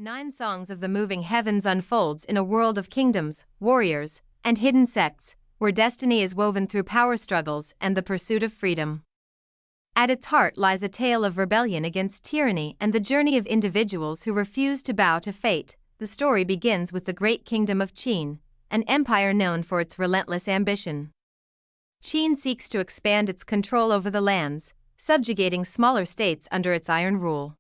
Nine Songs of the Moving Heavens unfolds in a world of kingdoms, warriors, and hidden sects, where destiny is woven through power struggles and the pursuit of freedom. At its heart lies a tale of rebellion against tyranny and the journey of individuals who refuse to bow to fate. The story begins with the great kingdom of Qin, an empire known for its relentless ambition. Qin seeks to expand its control over the lands, subjugating smaller states under its iron rule.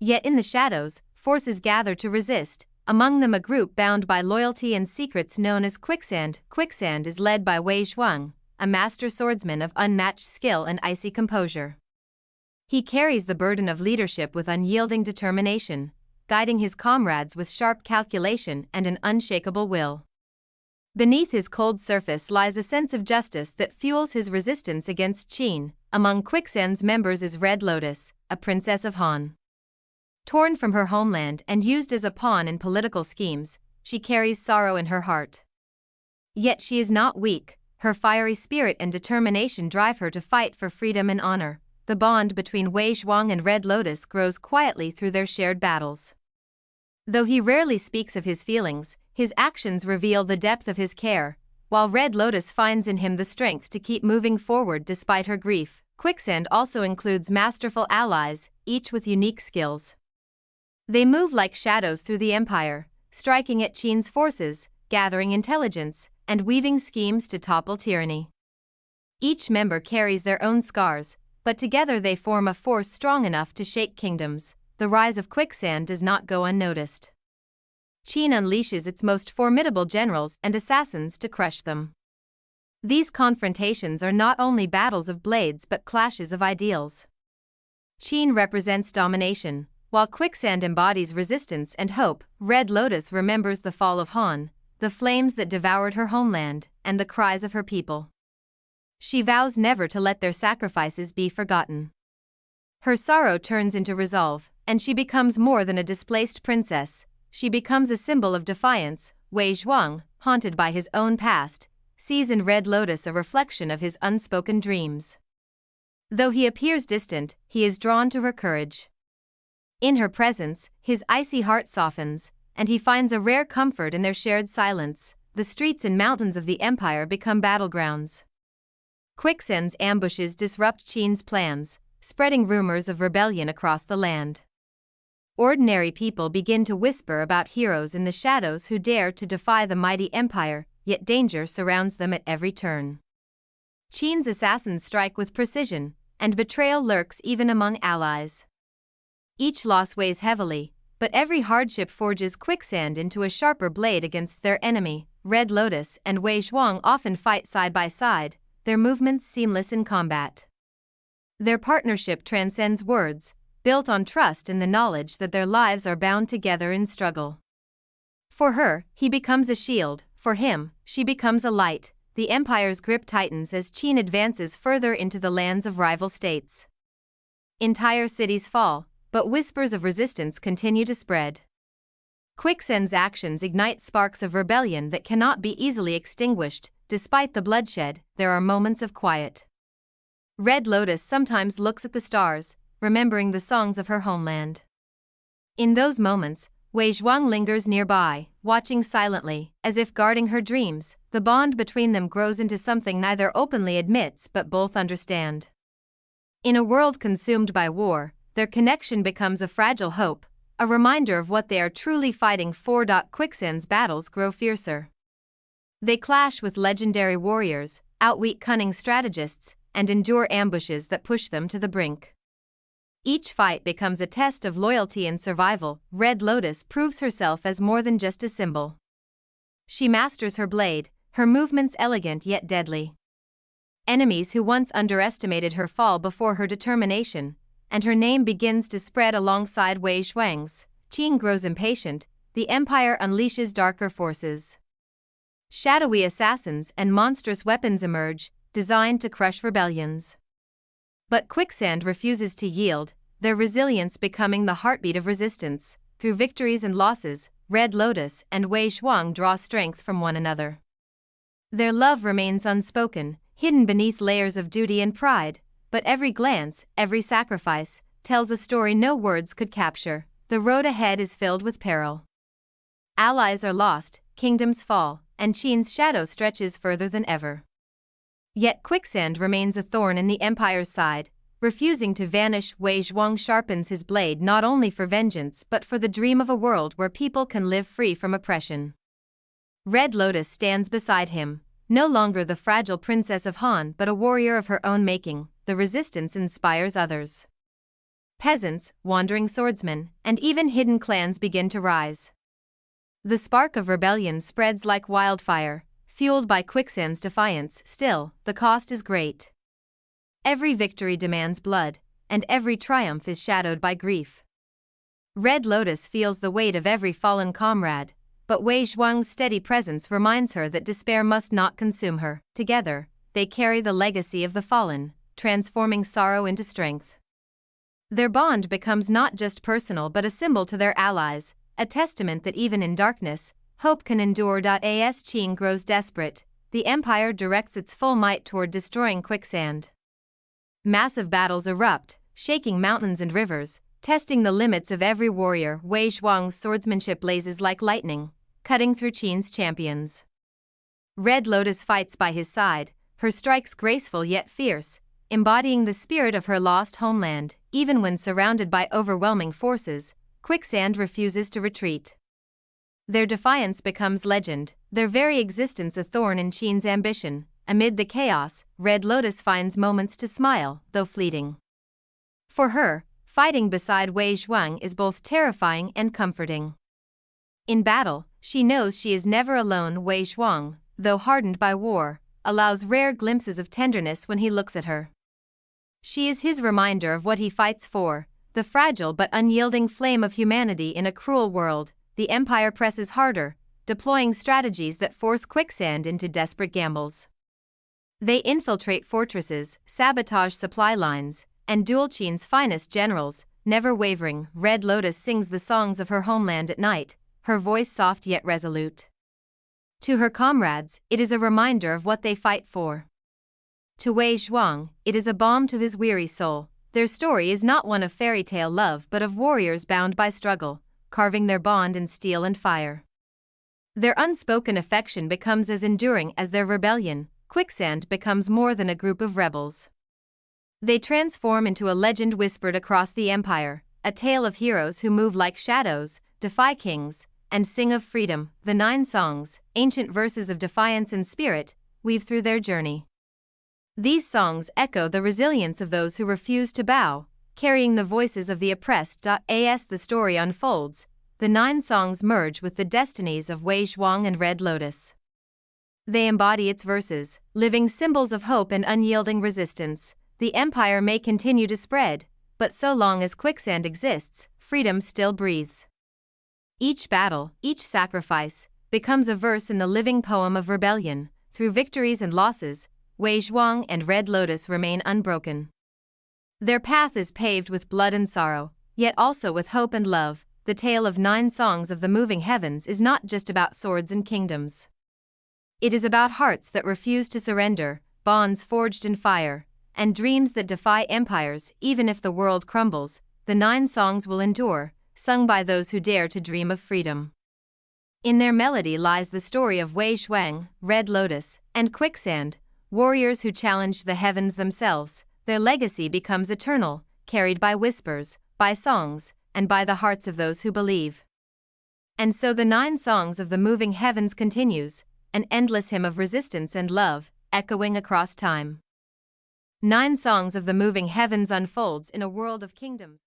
Yet in the shadows, forces gather to resist, among them a group bound by loyalty and secrets known as Quicksand. Quicksand is led by Wei Zhuang, a master swordsman of unmatched skill and icy composure. He carries the burden of leadership with unyielding determination, guiding his comrades with sharp calculation and an unshakable will. Beneath his cold surface lies a sense of justice that fuels his resistance against Qin. Among Quicksand's members is Red Lotus, a princess of Han. Torn from her homeland and used as a pawn in political schemes, she carries sorrow in her heart. Yet she is not weak, her fiery spirit and determination drive her to fight for freedom and honor. The bond between Wei Zhuang and Red Lotus grows quietly through their shared battles. Though he rarely speaks of his feelings, his actions reveal the depth of his care, while Red Lotus finds in him the strength to keep moving forward despite her grief. Quicksand also includes masterful allies, each with unique skills. They move like shadows through the empire, striking at Qin's forces, gathering intelligence, and weaving schemes to topple tyranny. Each member carries their own scars, but together they form a force strong enough to shake kingdoms. The rise of Quicksand does not go unnoticed. Qin unleashes its most formidable generals and assassins to crush them. These confrontations are not only battles of blades but clashes of ideals. Qin represents domination, while Quicksand embodies resistance and hope. Red Lotus remembers the fall of Han, the flames that devoured her homeland, and the cries of her people. She vows never to let their sacrifices be forgotten. Her sorrow turns into resolve, and she becomes more than a displaced princess. She becomes a symbol of defiance. Wei Zhuang, haunted by his own past, sees in Red Lotus a reflection of his unspoken dreams. Though he appears distant, he is drawn to her courage. In her presence, his icy heart softens, and he finds a rare comfort in their shared silence. The streets and mountains of the empire become battlegrounds. Quicksand's ambushes disrupt Qin's plans, spreading rumors of rebellion across the land. Ordinary people begin to whisper about heroes in the shadows who dare to defy the mighty empire, yet danger surrounds them at every turn. Qin's assassins strike with precision, and betrayal lurks even among allies. Each loss weighs heavily, but every hardship forges Quicksand into a sharper blade against their enemy. Red Lotus and Wei Zhuang often fight side by side, their movements seamless in combat. Their partnership transcends words, built on trust and the knowledge that their lives are bound together in struggle. For her, he becomes a shield; for him, she becomes a light. The empire's grip tightens as Qin advances further into the lands of rival states. Entire cities fall, but whispers of resistance continue to spread. Quicksand's actions ignite sparks of rebellion that cannot be easily extinguished. Despite the bloodshed, there are moments of quiet. Red Lotus sometimes looks at the stars, remembering the songs of her homeland. In those moments, Wei Zhuang lingers nearby, watching silently, as if guarding her dreams. The bond between them grows into something neither openly admits but both understand. In a world consumed by war, their connection becomes a fragile hope, a reminder of what they are truly fighting for. Quicksand's battles grow fiercer. They clash with legendary warriors, outwit cunning strategists, and endure ambushes that push them to the brink. Each fight becomes a test of loyalty and survival. Red Lotus proves herself as more than just a symbol. She masters her blade, her movements elegant yet deadly. Enemies who once underestimated her fall before her determination, and her name begins to spread alongside Wei Zhuang's. Qin grows impatient, the empire unleashes darker forces. Shadowy assassins and monstrous weapons emerge, designed to crush rebellions. But Quicksand refuses to yield, their resilience becoming the heartbeat of resistance. Through victories and losses, Red Lotus and Wei Zhuang draw strength from one another. Their love remains unspoken, hidden beneath layers of duty and pride, but every glance, every sacrifice, tells a story no words could capture. the road ahead is filled with peril. Allies are lost, kingdoms fall, and Qin's shadow stretches further than ever. Yet quicksand remains a thorn in the empire's side, refusing to vanish. Wei Zhuang sharpens his blade not only for vengeance but for the dream of a world where people can live free from oppression. Red Lotus stands beside him, no longer the fragile princess of Han but a warrior of her own making. The resistance inspires others. Peasants, wandering swordsmen, and even hidden clans begin to rise. The spark of rebellion spreads like wildfire, fueled by quicksand's defiance. Still, the cost is great. Every victory demands blood, and every triumph is shadowed by grief. Red Lotus feels the weight of every fallen comrade, but Wei Zhuang's steady presence reminds her that despair must not consume her. Together, they carry the legacy of the fallen, transforming sorrow into strength. Their bond becomes not just personal but a symbol to their allies, a testament that even in darkness, hope can endure. As Qin grows desperate, the empire directs its full might toward destroying quicksand. Massive battles erupt, shaking mountains and rivers, testing the limits of every warrior. Wei Zhuang's swordsmanship blazes like lightning, cutting through Qin's champions. Red Lotus fights by his side, her strikes graceful yet fierce, embodying the spirit of her lost homeland. Even when surrounded by overwhelming forces, quicksand refuses to retreat. Their defiance becomes legend, their very existence a thorn in Qin's ambition. Amid the chaos, Red Lotus finds moments to smile, though fleeting. For her, fighting beside Wei Zhuang is both terrifying and comforting. In battle, she knows she is never alone. Wei Zhuang, though hardened by war, allows rare glimpses of tenderness when he looks at her. She is his reminder of what he fights for, the fragile but unyielding flame of humanity in a cruel world. The empire presses harder, deploying strategies that force quicksand into desperate gambles. They infiltrate fortresses, sabotage supply lines, and duel Qin's finest generals. Never wavering, Red Lotus sings the songs of her homeland at night, her voice soft yet resolute. To her comrades, it is a reminder of what they fight for. To Wei Zhuang, it is a balm to his weary soul. Their story is not one of fairy tale love but of warriors bound by struggle, carving their bond in steel and fire. Their unspoken affection becomes as enduring as their rebellion. Quicksand becomes more than a group of rebels. They transform into a legend whispered across the empire, a tale of heroes who move like shadows, defy kings, and sing of freedom. The 9 songs, ancient verses of defiance and spirit, weave through their journey. These songs echo the resilience of those who refuse to bow, carrying the voices of the oppressed. As the story unfolds, the 9 songs merge with the destinies of Wei Zhuang and Red Lotus. They embody its verses, living symbols of hope and unyielding resistance. The empire may continue to spread, but so long as quicksand exists, freedom still breathes. Each battle, each sacrifice, becomes a verse in the living poem of rebellion. Through victories and losses, Wei Zhuang and Red Lotus remain unbroken. Their path is paved with blood and sorrow, yet also with hope and love. The tale of 9 songs of the moving heavens is not just about swords and kingdoms. It is about hearts that refuse to surrender, bonds forged in fire, and dreams that defy empires. Even if the world crumbles, the 9 songs will endure, sung by those who dare to dream of freedom. In their melody lies the story of Wei Zhuang, Red Lotus, and Quicksand, warriors who challenged the heavens themselves. Their legacy becomes eternal, carried by whispers, by songs, and by the hearts of those who believe. And so the 9 songs of the moving heavens continues, an endless hymn of resistance and love, echoing across time. 9 songs of the moving heavens unfolds in a world of kingdoms.